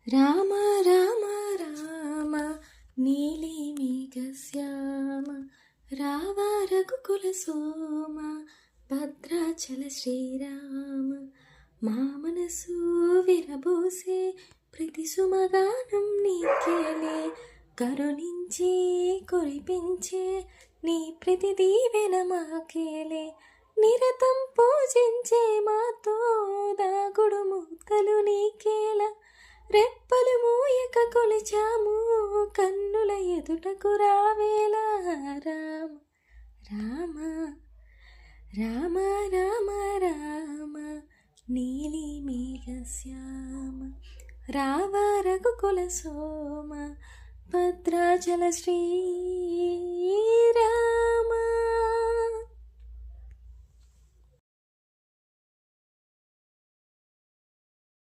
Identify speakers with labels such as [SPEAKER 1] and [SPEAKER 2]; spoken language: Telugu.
[SPEAKER 1] రామ రామ రామ నీలిమేఘశ్యామ రావ రఘుకుల సోమ భద్రాచల శ్రీరామ మా మనసు విరబోసే ప్రతి సుమగానం నీకేలే కరుణించి కురిపించే నీ ప్రతి దీవెన మాకేలే నిరతం పూజించే మాతో దాగుడు మూతలు నీకేలా రెప్పలు మూయక కొలిచాము కన్నుల ఎదుటకు రావేలా రామ రామ రామ రామ రామ నీలి మేఘశ్యామ రావ రఘుకుల సోమ భద్రాచల శ్రీరామ.